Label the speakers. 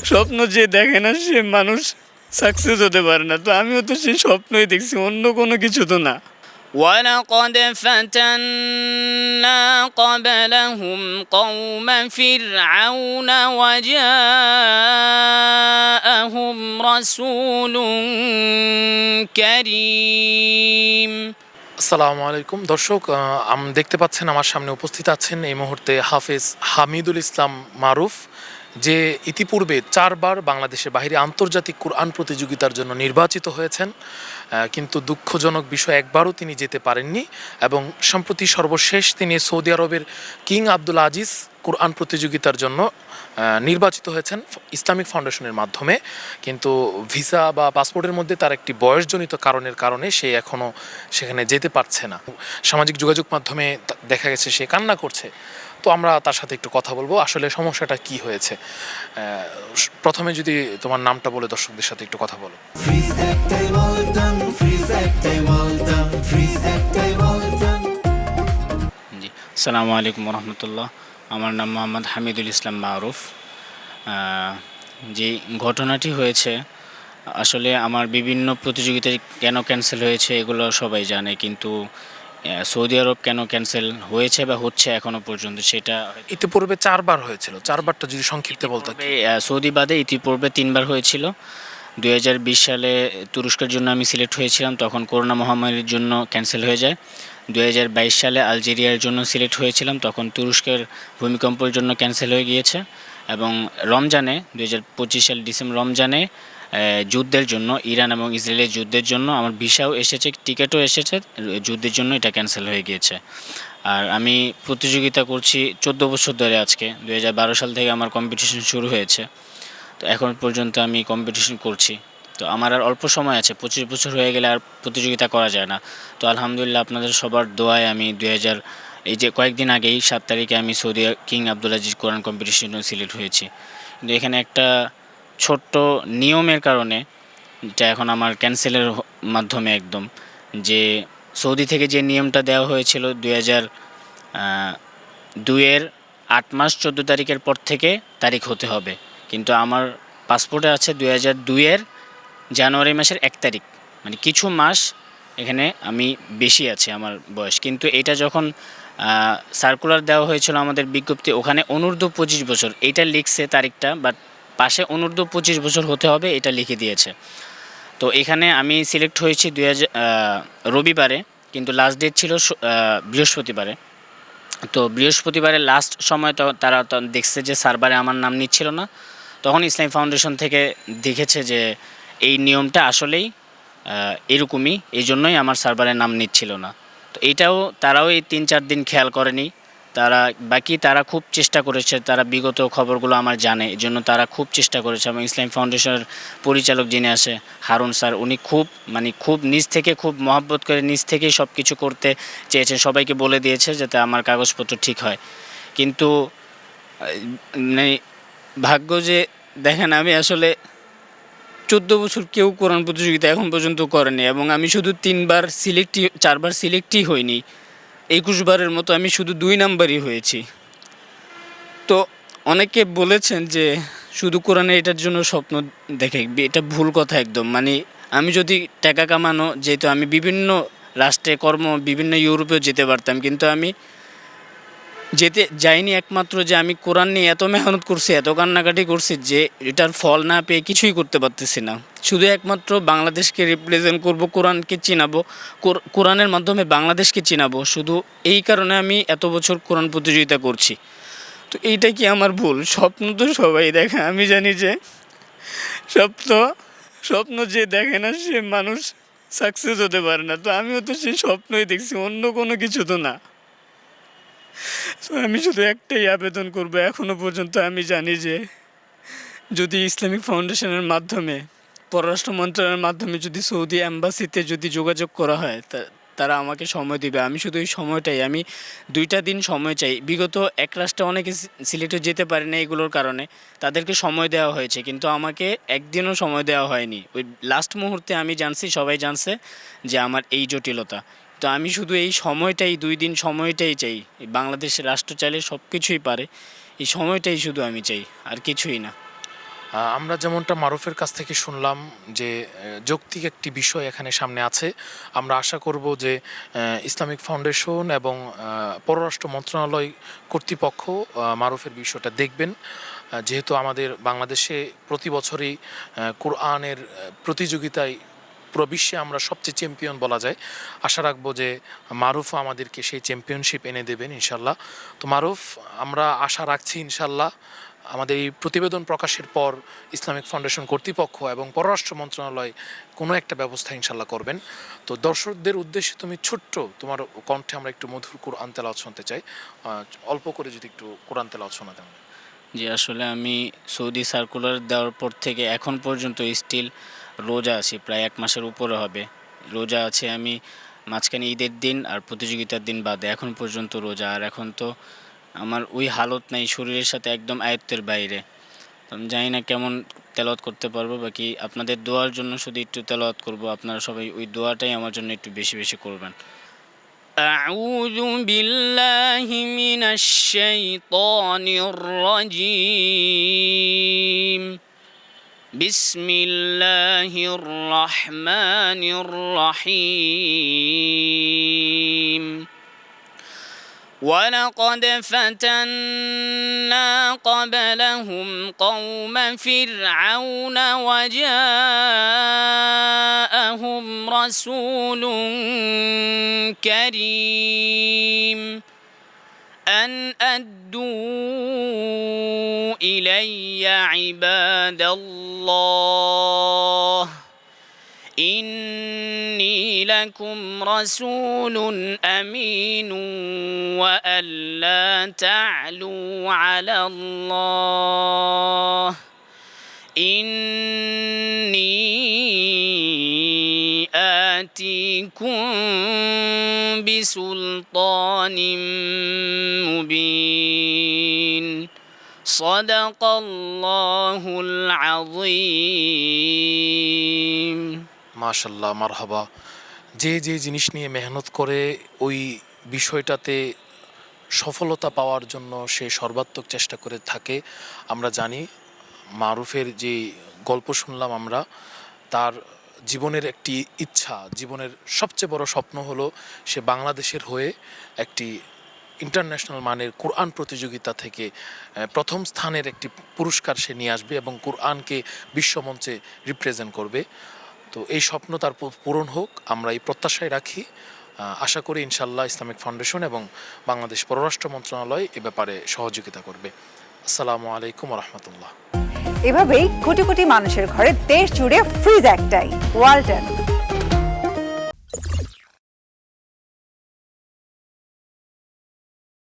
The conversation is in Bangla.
Speaker 1: স্বপ্ন যে দেখে না সে মানুষ সাকসেস হতে পারে না। তো আমিও তো সেই স্বপ্নই দেখছি, অন্য কোনো কিছু তো না।
Speaker 2: ولقد فتنا قبلهم قوم فرعون وجاءهم رسول كريم।
Speaker 3: আসসালামু আলাইকুম দর্শক, দেখতে পাচ্ছেন আমার সামনে উপস্থিত আছেন এই মুহূর্তে হাফেজ হামিদুল ইসলাম মারুফ, যে ইতিপূর্বে 4বার বাংলাদেশের বাইরে আন্তর্জাতিক কোরআন প্রতিযোগিতার জন্য নির্বাচিত হয়েছেন, কিন্তু দুঃখজনক বিষয় একবারও তিনি যেতে পারেননি। এবং সম্প্রতি সর্বশেষ তিনি সৌদি আরবের কিং আব্দুল আজিজ কোরআন প্রতিযোগিতার জন্য নির্বাচিত হয়েছেন ইসলামিক ফাউন্ডেশনের মাধ্যমে, কিন্তু ভিসা বা পাসপোর্টের মধ্যে তার একটি বয়সজনিত কারণে সে এখনও সেখানে যেতে পারছে না। সামাজিক যোগাযোগ মাধ্যমে দেখা গেছে সে কান্না করছে। তো আমরা তার সাথে একটু কথা বলবো, আসলে সমস্যাটা কি হয়েছে। প্রথমে যদি তোমার নামটা বলে দর্শকদের সাথে একটু কথা বলো।
Speaker 2: জি, আসসালামু আলাইকুম রহমতুল্লাহ। আমার নাম মোহাম্মদ হামিদুল ইসলাম মারুফ। যে ঘটনাটি হয়েছে, আসলে আমার বিভিন্ন প্রতিযোগিতায় কেন ক্যান্সেল হয়েছে এগুলো সবাই জানে, কিন্তু সৌদি আরব কেন ক্যান্সেল হয়েছে বা হচ্ছে এখনো পর্যন্ত সেটা
Speaker 3: ইতিপূর্বে 4বার হয়েছিল, 4বারটা যদি সংক্ষিপ্তে বলতে।
Speaker 2: সৌদি বাদে ইতিপূর্বে 3বার হয়েছিল। 2020 সালে তুরস্কের জন্য আমি সিলেক্ট হয়েছিলাম, তখন করোনা মহামারীর জন্য ক্যান্সেল হয়ে যায়। 2022 সালে আলজেরিয়ার জন্য সিলেক্ট হয়েছিলাম, তখন তুরস্কের ভূমিকম্পের জন্য ক্যান্সেল হয়ে গিয়েছে। এবং রমজানে 2025 সাল ডিসেম্বর রমজানে যুদ্ধের জন্য, ইরান এবং ইসরায়েলের যুদ্ধের জন্য আমার ভিসাও এসেছে, টিকিটও এসেছে, যুদ্ধের জন্য এটা ক্যান্সেল হয়ে গিয়েছে। আর আমি প্রতিযোগিতা করছি 14 বছর ধরে। আজকে 2012 সাল থেকে আমার কম্পিটিশন শুরু হয়েছে, তো এখন পর্যন্ত আমি কম্পিটিশন করছি। তো আমার আর অল্প সময় আছে, 25 বছর হয়ে গেলে আর প্রতিযোগিতা করা যায় না। তো আলহামদুলিল্লাহ আপনাদের সবার দোয়ায় আমি এই যে কয়েকদিন আগেই 7 তারিখে আমি সৌদি কিং আব্দুল আজিজ কোরআন কম্পিটিশনে সিলেক্ট হয়েছি। কিন্তু এখানে একটা ছোট্ট নিয়মের কারণে, যেটা এখন আমার ক্যান্সেলের মাধ্যমে একদম, যে সৌদি থেকে যে নিয়মটা দেওয়া হয়েছিল 2002-এর 8 মাস 14 তারিখের পর থেকে তারিখ হতে হবে, কিন্তু আমার পাসপোর্টে আছে 2002-এর জানুয়ারি মাসের 1 তারিখ, মানে কিছু মাস এখানে আমি বেশি আছে আমার বয়স। কিন্তু এটা যখন সার্কুলার দেওয়া হয়েছিল আমাদের বিজ্ঞপ্তি, ওখানে অনূর্ধ্ব 25 বছর এইটা লিখছে তারিখটা, বাট পাশে অনূর্ধ্ব 25 বছর হতে হবে এটা লিখে দিয়েছে। তো এখানে আমি সিলেক্ট হয়েছি রবিবারে, কিন্তু লাস্ট ডেট ছিল বৃহস্পতিবারে। তো বৃহস্পতিবারের লাস্ট সময় তো তারা দেখছে যে সার্ভারে আমার নাম নিচ্ছিল না, তখন ইসলামী ফাউন্ডেশন থেকে দেখেছে যে এই নিয়মটা আসলেই এরকমই, এই জন্যই আমার সার্ভারে নাম নিচ্ছিল না। তো তারাও এই 3-4 দিন খেয়াল করেনি। তারা খুব চেষ্টা করেছে, তারা বিগত খবরগুলো আমার জানে, এই জন্য তারা খুব চেষ্টা করেছে। এবং ইসলামী ফাউন্ডেশনের পরিচালক যিনি আছে হারুন স্যার, উনি খুব নিজ থেকে, খুব মহব্বত করে নিজ থেকেই সব কিছু করতে চেয়েছেন, সবাইকে বলে দিয়েছে যাতে আমার কাগজপত্র ঠিক হয়। কিন্তু ভাগ্য যে দেখেন, আমি আসলে 14 বছর কেউ কোরআন প্রতিযোগিতা এখন পর্যন্ত করেনি, এবং আমি শুধু 4বার সিলেক্টই হইনি, 21 বারের মতো আমি শুধু 2 নাম্বারই হয়েছি। তো অনেকে বলেছেন যে শুধু কোরআনে এটার জন্য স্বপ্ন দেখে, এটা ভুল কথা একদম। মানে আমি যদি টাকা কামানো যেহেতু আমি বিভিন্ন রাষ্ট্রে বিভিন্ন ইউরোপেও যেতে পারতাম, কিন্তু আমি যেতে যাইনি একমাত্র যে আমি কোরআন নিয়ে এত মেহনত করছি, এত কান্নাকাটি করছি, যে এটার ফল না পেয়ে কিছুই করতে পারতেছি না। শুধু একমাত্র বাংলাদেশকে রিপ্রেজেন্ট করব, কোরআনকে চিনাবো, কোরআনের মাধ্যমে বাংলাদেশকে চিনাবো, শুধু এই কারণে আমি এত বছর কোরআন প্রতিযোগিতা করছি। তো এইটা কি আমার ভুল? স্বপ্ন তো সবাই দেখে, আমি জানি যে স্বপ্ন যে দেখে না সে মানুষ সাকসেস হতে পারে না। তো আমিও তো সেই স্বপ্নই দেখছি, অন্য কোনো কিছু তো না। আমি শুধু একটাই আবেদন করব, এখনও পর্যন্ত আমি জানি যে যদি ইসলামিক ফাউন্ডেশনের মাধ্যমে, পররাষ্ট্র মন্ত্রণালয়ের মাধ্যমে যদি সৌদি অ্যাম্বাসিতে যদি যোগাযোগ করা হয়, তারা আমাকে সময় দিবে। আমি শুধু এই সময়টাই, আমি 2টা দিন সময় চাই। বিগত এক রাষ্ট্রে অনেকে সিলেটে যেতে পারে না এগুলোর কারণে, তাদেরকে সময় দেওয়া হয়েছে, কিন্তু আমাকে একদিনও সময় দেওয়া হয়নি। ওই লাস্ট মুহূর্তে আমি জানছি, সবাই জানছে যে আমার এই জটিলতা। তো আমি শুধু এই সময়টাই, 2 দিন সময়টাই চাই। বাংলাদেশের রাষ্ট্র চাইলে সব কিছুই পারে, এই সময়টাই শুধু আমি চাই, আর কিছুই না।
Speaker 3: আমরা যেমনটা মারুফের কাছ থেকে শুনলাম যে যৌক্তিক একটি বিষয় এখানে সামনে আছে। আমরা আশা করব যে ইসলামিক ফাউন্ডেশন এবং পররাষ্ট্র মন্ত্রণালয় কর্তৃপক্ষ মারুফের বিষয়টা দেখবেন, যেহেতু আমাদের বাংলাদেশে প্রতি বছরই কোরআনের প্রতিযোগিতায় পুরো বিশ্বে আমরা সবচেয়ে চ্যাম্পিয়ন বলা যায়। আশা রাখবো যে মারুফ আমাদেরকে সেই চ্যাম্পিয়নশিপ এনে দেবেন ইনশাল্লাহ। তো মারুফ, আমরা আশা রাখছি ইনশাল্লাহ আমাদের এই প্রতিবেদন প্রকাশের পর ইসলামিক ফাউন্ডেশন কর্তৃপক্ষ এবং পররাষ্ট্র মন্ত্রণালয় কোনো একটা ব্যবস্থা ইনশাল্লাহ করবেন। তো দর্শকদের উদ্দেশ্যে তুমি ছোট্ট তোমার কণ্ঠে আমরা একটু মধুর কোরআন তেলাওয়াত শুনতে চাই, অল্প করে যদি একটু কোরআন তেলাওয়াত শোনাতেন।
Speaker 2: যে আসলে আমি সৌদি সার্কুলার দেওয়ার পর থেকে এখন পর্যন্ত স্টিল রোজা আছি, প্রায় 1 মাসের উপরে হবে রোজা আছে আমি। মাঝখানে ঈদের দিন আর প্রতিযোগিতার দিন বাদে এখন পর্যন্ত রোজা। আর এখন তো আমার ওই হালত নাই, শরীরের সাথে একদম আয়ত্তের বাইরে। তো আমি জানি না কেমন তেলাওয়াত করতে পারবো, বাকি আপনাদের দোয়ার জন্য শুধু একটু তেলাওয়াত করব। আপনারা সবাই ওই দোয়াটাই আমার জন্য একটু বেশি বেশি করবেন। أعوذ بالله من الشيطان الرجيم. بسم الله الرحمن الرحيم. ولقد فتنا قبلهم قوم فرعون وجاءهم رسول كريم أن أدوا إلي عباد الله إني لكم رسول أمين وأن لا تعلوا على الله إني آتيكم بسلطان مبين صدق الله العظيم.
Speaker 3: মাশাল্লাহ, মারহাবা। যে যে জিনিস নিয়ে মেহনত করে ওই বিষয়টাতে সফলতা পাওয়ার জন্য সে সর্বাত্মক চেষ্টা করে থাকে। আমরা জানি মারুফের যে গল্প শুনলাম আমরা, তার জীবনের একটি ইচ্ছা, জীবনের সবচেয়ে বড় স্বপ্ন হলো সে বাংলাদেশের হয়ে একটি ইন্টারন্যাশনাল মানের কোরআন প্রতিযোগিতা থেকে প্রথম স্থানের একটি পুরস্কার সে নিয়ে আসবে এবং কোরআনকে বিশ্বমঞ্চে রিপ্রেজেন্ট করবে। তো এই স্বপ্ন তার পূরণ হোক, আমরা এই প্রত্যাশায় রাখি। আশা করি ইনশাল্লাহ ইসলামিক ফাউন্ডেশন এবং বাংলাদেশ পররাষ্ট্র মন্ত্রণালয় এ ব্যাপারে সহযোগিতা করবে। আসসালামু আলাইকুম রহমতুল্লাহ।
Speaker 4: এভাবেই কোটি কোটি মানুষের ঘরে দেশ জুড়ে ফ্রিজ একটাই, ওয়ালটন।